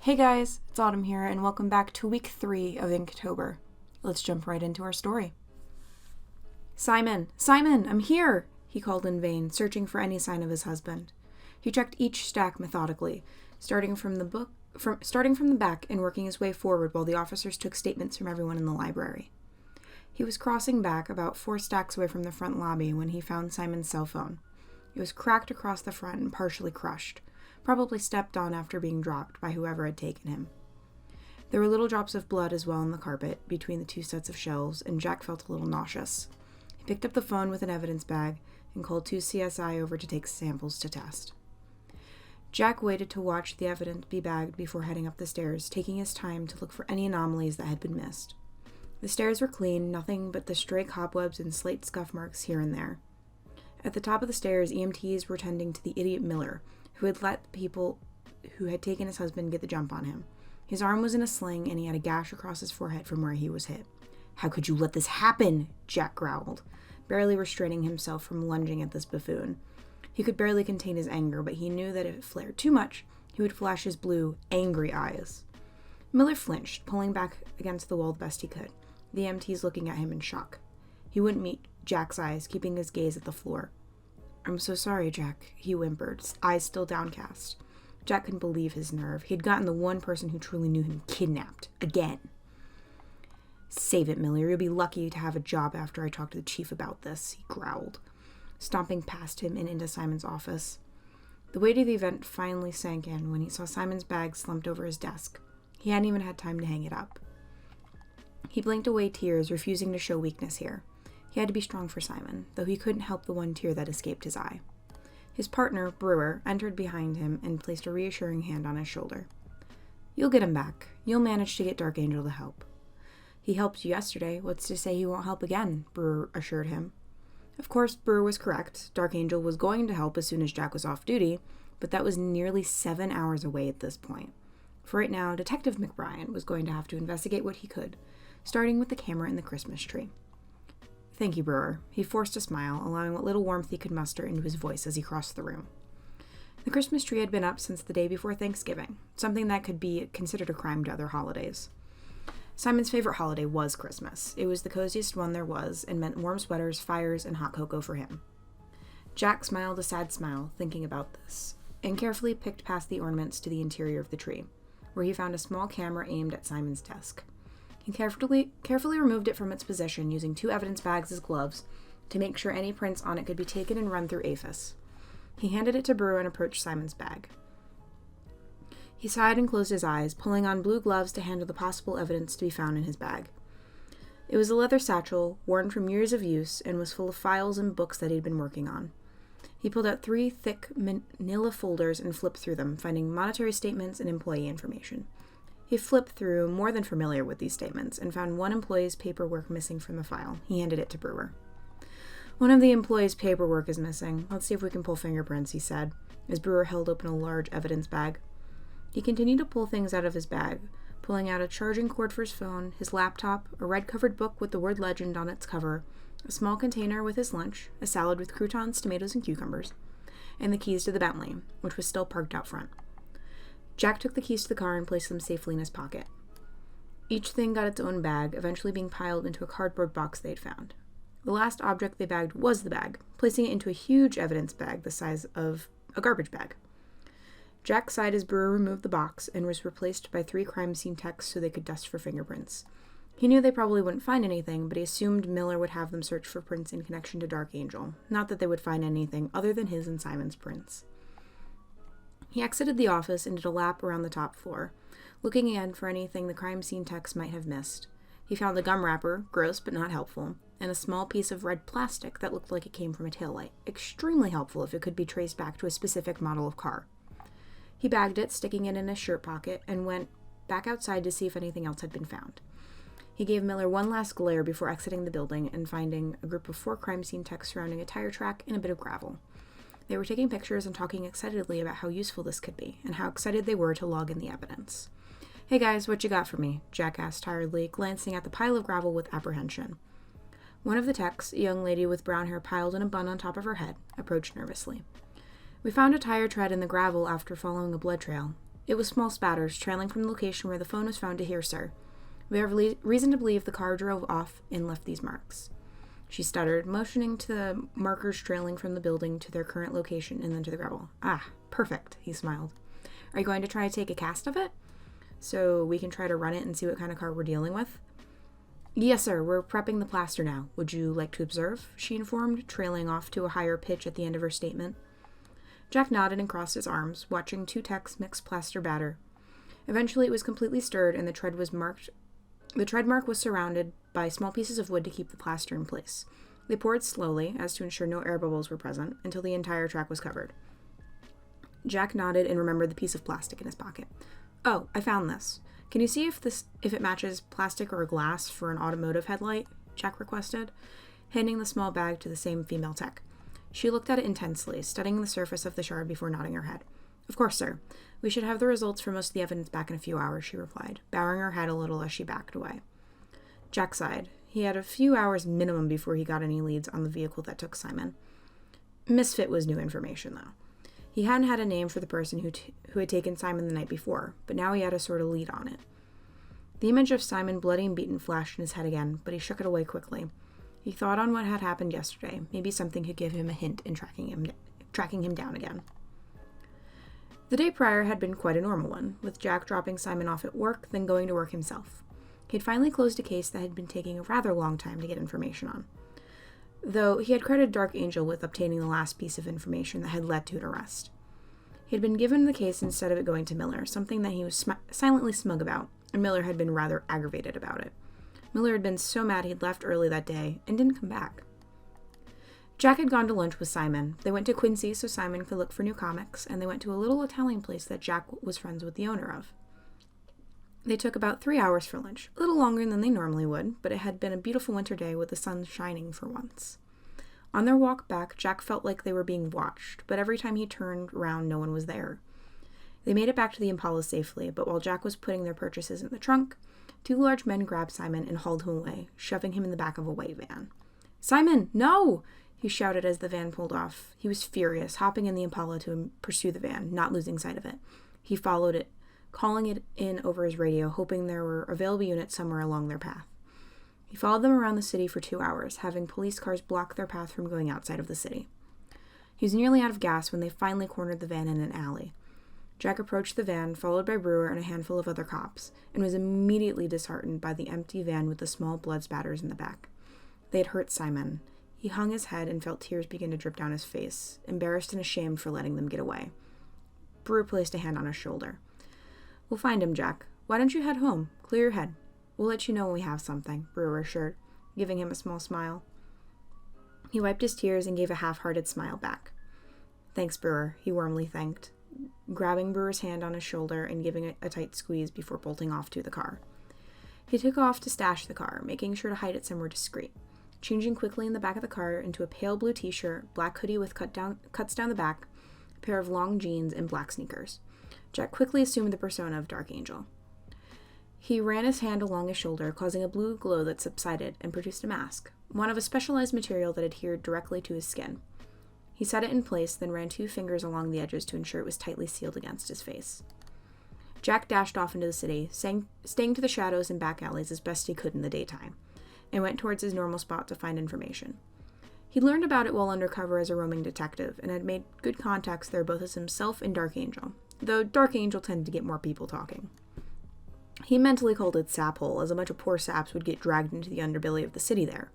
Hey guys, it's Autumn here, and welcome back to week 3 of Inktober. Let's jump right into our story. Simon, I'm here! He called in vain, searching for any sign of his husband. He checked each stack methodically, starting from the back and working his way forward while the officers took statements from everyone in the library. He was crossing back about 4 stacks away from the front lobby when he found Simon's cell phone. It was cracked across the front and partially crushed, probably stepped on after being dropped by whoever had taken him. There were little drops of blood as well on the carpet between the 2 sets of shelves, and Jack felt a little nauseous. He picked up the phone with an evidence bag and called 2 CSI over to take samples to test. Jack waited to watch the evidence be bagged before heading up the stairs, taking his time to look for any anomalies that had been missed. The stairs were clean, nothing but the stray cobwebs and slate scuff marks here and there. At the top of the stairs, EMTs were tending to the idiot Miller, who had let the people who had taken his husband get the jump on him. His arm was in a sling, and he had a gash across his forehead from where he was hit. "How could you let this happen?" Jack growled, barely restraining himself from lunging at this buffoon. He could barely contain his anger, but he knew that if it flared too much, he would flash his blue, angry eyes. Miller flinched, pulling back against the wall the best he could, the EMTs looking at him in shock. He wouldn't meet Jack's eyes, keeping his gaze at the floor. "I'm so sorry, Jack," he whimpered, his eyes still downcast. Jack couldn't believe his nerve. He had gotten the one person who truly knew him kidnapped. Again. "Save it, Miller. You'll be lucky to have a job after I talk to the chief about this," he growled, stomping past him and into Simon's office. The weight of the event finally sank in when he saw Simon's bag slumped over his desk. He hadn't even had time to hang it up. He blinked away tears, refusing to show weakness here. He had to be strong for Simon, though he couldn't help the one tear that escaped his eye. His partner, Brewer, entered behind him and placed a reassuring hand on his shoulder. "You'll get him back. You'll manage to get Dark Angel to help." "He helped you yesterday. What's to say he won't help again?" Brewer assured him. Of course, Brewer was correct. Dark Angel was going to help as soon as Jack was off duty, but that was nearly 7 hours away at this point. For right now, Detective McBrien was going to have to investigate what he could, starting with the camera in the Christmas tree. "Thank you, Brewer." He forced a smile, allowing what little warmth he could muster into his voice as he crossed the room. The Christmas tree had been up since the day before Thanksgiving, something that could be considered a crime to other holidays. Simon's favorite holiday was Christmas. It was the coziest one there was, and meant warm sweaters, fires, and hot cocoa for him. Jack smiled a sad smile, thinking about this, and carefully picked past the ornaments to the interior of the tree, where he found a small camera aimed at Simon's desk. He carefully removed it from its position, using 2 evidence bags as gloves to make sure any prints on it could be taken and run through APHIS. He handed it to Brewer and approached Simon's bag. He sighed and closed his eyes, pulling on blue gloves to handle the possible evidence to be found in his bag. It was a leather satchel, worn from years of use, and was full of files and books that he'd been working on. He pulled out 3 thick manila folders and flipped through them, finding monetary statements and employee information. He flipped through, more than familiar with these statements, and found one employee's paperwork missing from the file. He handed it to Brewer. "One of the employee's paperwork is missing. Let's see if we can pull fingerprints," he said, as Brewer held open a large evidence bag. He continued to pull things out of his bag, pulling out a charging cord for his phone, his laptop, a red-covered book with the word legend on its cover, a small container with his lunch, a salad with croutons, tomatoes, and cucumbers, and the keys to the Bentley, which was still parked out front. Jack took the keys to the car and placed them safely in his pocket. Each thing got its own bag, eventually being piled into a cardboard box they'd found. The last object they bagged was the bag, placing it into a huge evidence bag the size of a garbage bag. Jack sighed as Brewer removed the box and was replaced by 3 crime scene techs so they could dust for fingerprints. He knew they probably wouldn't find anything, but he assumed Miller would have them search for prints in connection to Dark Angel, not that they would find anything other than his and Simon's prints. He exited the office and did a lap around the top floor, looking in for anything the crime scene techs might have missed. He found a gum wrapper, gross but not helpful, and a small piece of red plastic that looked like it came from a taillight, extremely helpful if it could be traced back to a specific model of car. He bagged it, sticking it in his shirt pocket, and went back outside to see if anything else had been found. He gave Miller one last glare before exiting the building and finding a group of 4 crime scene techs surrounding a tire track and a bit of gravel. They were taking pictures and talking excitedly about how useful this could be, and how excited they were to log in the evidence. "Hey guys, what you got for me?" Jack asked tiredly, glancing at the pile of gravel with apprehension. One of the techs, a young lady with brown hair piled in a bun on top of her head, approached nervously. "We found a tire tread in the gravel after following a blood trail. It was small spatters, trailing from the location where the phone was found to hear, sir. We have reason to believe the car drove off and left these marks. She stuttered, motioning to the markers trailing from the building to their current location and then to the gravel. Ah, perfect, he smiled. Are you going to try to take a cast of it? So we can try to run it and see what kind of car we're dealing with? Yes, sir, we're prepping the plaster now. Would you like to observe? She informed, trailing off to a higher pitch at the end of her statement. Jack nodded and crossed his arms, watching two techs mix plaster batter. Eventually it was completely stirred and the tread mark was surrounded by small pieces of wood to keep the plaster in place. They poured slowly, as to ensure no air bubbles were present, until the entire track was covered. Jack nodded and remembered the piece of plastic in his pocket. Oh, I found this. Can you see if it matches plastic or glass for an automotive headlight? Jack requested, handing the small bag to the same female tech. She looked at it intensely, studying the surface of the shard before nodding her head. Of course, sir. We should have the results for most of the evidence back in a few hours, she replied, bowing her head a little as she backed away. Jack sighed. He had a few hours minimum before he got any leads on the vehicle that took Simon. Misfit was new information, though. He hadn't had a name for the person who had taken Simon the night before, but now he had a sort of lead on it. The image of Simon, bloody and beaten, flashed in his head again, but he shook it away quickly. He thought on what had happened yesterday. Maybe something could give him a hint in tracking him down again. The day prior had been quite a normal one, with Jack dropping Simon off at work, then going to work himself. He had finally closed a case that had been taking a rather long time to get information on, though he had credited Dark Angel with obtaining the last piece of information that had led to an arrest. He had been given the case instead of it going to Miller, something that he was silently smug about, and Miller had been rather aggravated about it. Miller had been so mad he'd left early that day and didn't come back. Jack had gone to lunch with Simon. They went to Quincy so Simon could look for new comics, and they went to a little Italian place that Jack was friends with the owner of. They took about 3 hours for lunch, a little longer than they normally would, but it had been a beautiful winter day with the sun shining for once. On their walk back, Jack felt like they were being watched, but every time he turned around, no one was there. They made it back to the Impala safely, but while Jack was putting their purchases in the trunk, two large men grabbed Simon and hauled him away, shoving him in the back of a white van. "Simon, no!" he shouted as the van pulled off. He was furious, hopping in the Impala to pursue the van, not losing sight of it. He followed it, calling it in over his radio, hoping there were available units somewhere along their path. He followed them around the city for 2 hours, having police cars block their path from going outside of the city. He was nearly out of gas when they finally cornered the van in an alley. Jack approached the van, followed by Brewer and a handful of other cops, and was immediately disheartened by the empty van with the small blood spatters in the back. They had hurt Simon. He hung his head and felt tears begin to drip down his face, embarrassed and ashamed for letting them get away. Brewer placed a hand on his shoulder. "We'll find him, Jack. Why don't you head home? Clear your head. We'll let you know when we have something," Brewer assured, giving him a small smile. He wiped his tears and gave a half-hearted smile back. "Thanks, Brewer," he warmly thanked, grabbing Brewer's hand on his shoulder and giving it a tight squeeze before bolting off to the car. He took off to stash the car, making sure to hide it somewhere discreet, changing quickly in the back of the car into a pale blue t-shirt, black hoodie with cuts down the back, a pair of long jeans, and black sneakers. Jack quickly assumed the persona of Dark Angel. He ran his hand along his shoulder, causing a blue glow that subsided, and produced a mask, one of a specialized material that adhered directly to his skin. He set it in place, then ran 2 fingers along the edges to ensure it was tightly sealed against his face. Jack dashed off into the city, staying to the shadows and back alleys as best he could in the daytime, and went towards his normal spot to find information. He learned about it while undercover as a roaming detective, and had made good contacts there both as himself and Dark Angel, though Dark Angel tended to get more people talking. He mentally called it Sap Hole, as a bunch of poor saps would get dragged into the underbelly of the city there,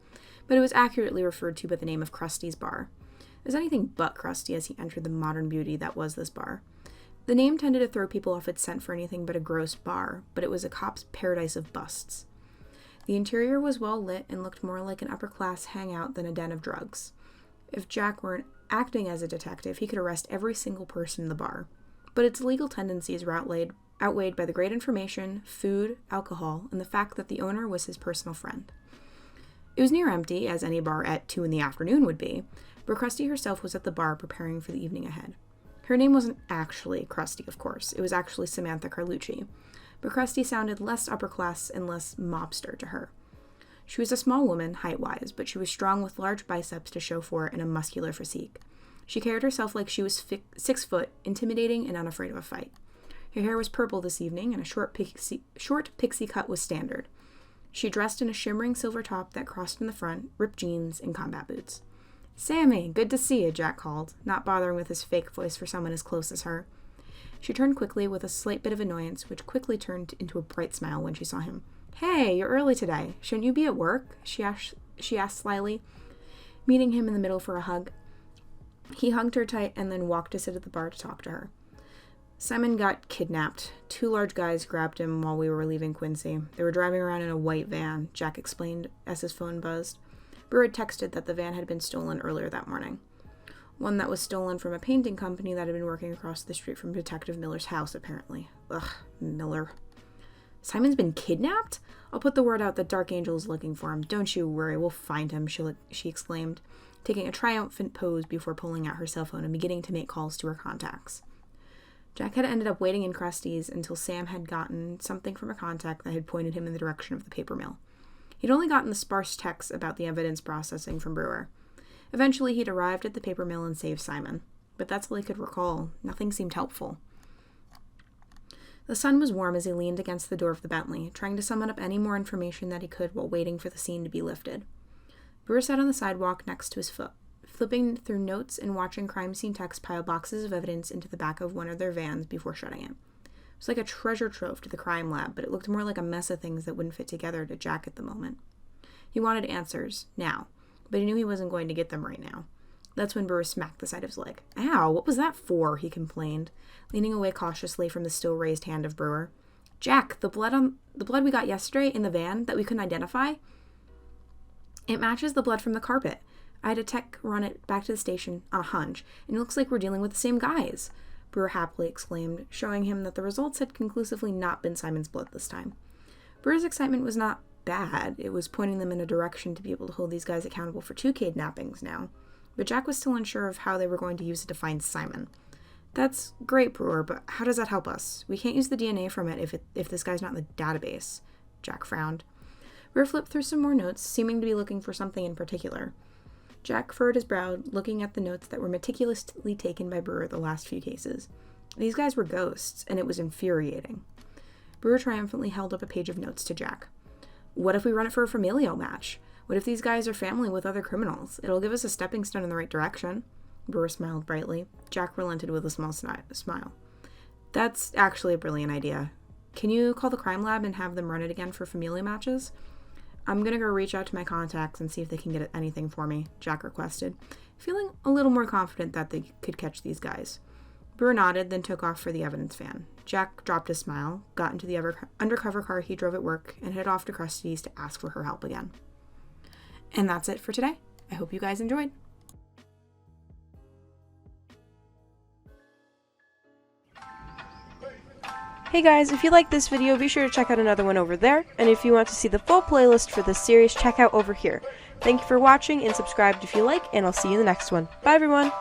but it was accurately referred to by the name of Krusty's Bar. It was anything but crusty as he entered the modern beauty that was this bar. The name tended to throw people off its scent for anything but a gross bar, but it was a cop's paradise of busts. The interior was well lit and looked more like an upper-class hangout than a den of drugs. If Jack weren't acting as a detective, he could arrest every single person in the bar, but its legal tendencies were outweighed by the great information, food, alcohol, and the fact that the owner was his personal friend. It was near empty, as any bar at 2 p.m. would be, but Krusty herself was at the bar preparing for the evening ahead. Her name wasn't actually Krusty, of course. It was actually Samantha Carlucci, but Krusty sounded less upper-class and less mobster to her. She was a small woman, height-wise, but she was strong with large biceps to show for it and a muscular physique. She carried herself like she was 6 foot, intimidating and unafraid of a fight. Her hair was purple this evening, and a short pixie cut was standard. She dressed in a shimmering silver top that crossed in the front, ripped jeans, and combat boots. "Sammy, good to see you," Jack called, not bothering with his fake voice for someone as close as her. She turned quickly with a slight bit of annoyance, which quickly turned into a bright smile when she saw him. "Hey, you're early today. Shouldn't you be at work?" she asked slyly, meeting him in the middle for a hug. He hugged her tight and then walked to sit at the bar to talk to her. "Simon got kidnapped. 2 large guys grabbed him while we were leaving Quincy. They were driving around in a white van," Jack explained as his phone buzzed. Brewer had texted that the van had been stolen earlier that morning. One that was stolen from a painting company that had been working across the street from Detective Miller's house, apparently. Ugh, Miller. "Simon's been kidnapped? I'll put the word out that Dark Angel is looking for him. Don't you worry, we'll find him," she exclaimed, taking a triumphant pose before pulling out her cell phone and beginning to make calls to her contacts. Jack had ended up waiting in Krusty's until Sam had gotten something from a contact that had pointed him in the direction of the paper mill. He'd only gotten the sparse texts about the evidence processing from Brewer. Eventually, he'd arrived at the paper mill and saved Simon. But that's all he could recall. Nothing seemed helpful. The sun was warm as he leaned against the door of the Bentley, trying to summon up any more information that he could while waiting for the scene to be lifted. Brewer sat on the sidewalk next to his foot, flipping through notes and watching crime scene techs pile boxes of evidence into the back of one of their vans before shutting it. It was like a treasure trove to the crime lab, but it looked more like a mess of things that wouldn't fit together to Jack at the moment. He wanted answers, now, but he knew he wasn't going to get them right now. That's when Brewer smacked the side of his leg. "Ow, what was that for?" he complained, leaning away cautiously from the still raised hand of Brewer. "Jack, the blood we got yesterday in the van that we couldn't identify, it matches the blood from the carpet. I had a tech run it back to the station on a hunch, and it looks like we're dealing with the same guys," Brewer happily exclaimed, showing him that the results had conclusively not been Simon's blood this time. Brewer's excitement was not bad. It was pointing them in a direction to be able to hold these guys accountable for 2 kidnappings now. But Jack was still unsure of how they were going to use it to find Simon. "That's great, Brewer, but how does that help us? We can't use the DNA from it if this guy's not in the database," Jack frowned. Brewer flipped through some more notes, seeming to be looking for something in particular. Jack furrowed his brow, looking at the notes that were meticulously taken by Brewer the last few cases. These guys were ghosts, and it was infuriating. Brewer triumphantly held up a page of notes to Jack. "What if we run it for a familial match? What if these guys are family with other criminals? It'll give us a stepping stone in the right direction." Brewer smiled brightly. Jack relented with a small smile. "That's actually a brilliant idea. Can you call the crime lab and have them run it again for familial matches?" "I'm gonna go reach out to my contacts and see if they can get anything for me," Jack requested, feeling a little more confident that they could catch these guys. Brewer nodded, then took off for the evidence van. Jack dropped a smile, got into the undercover car he drove at work, and headed off to Krusty's to ask for her help again. And that's it for today. I hope you guys enjoyed. Hey guys, if you like this video, be sure to check out another one over there, and if you want to see the full playlist for this series, check out over here. Thank you for watching, and subscribe if you like, and I'll see you in the next one. Bye everyone!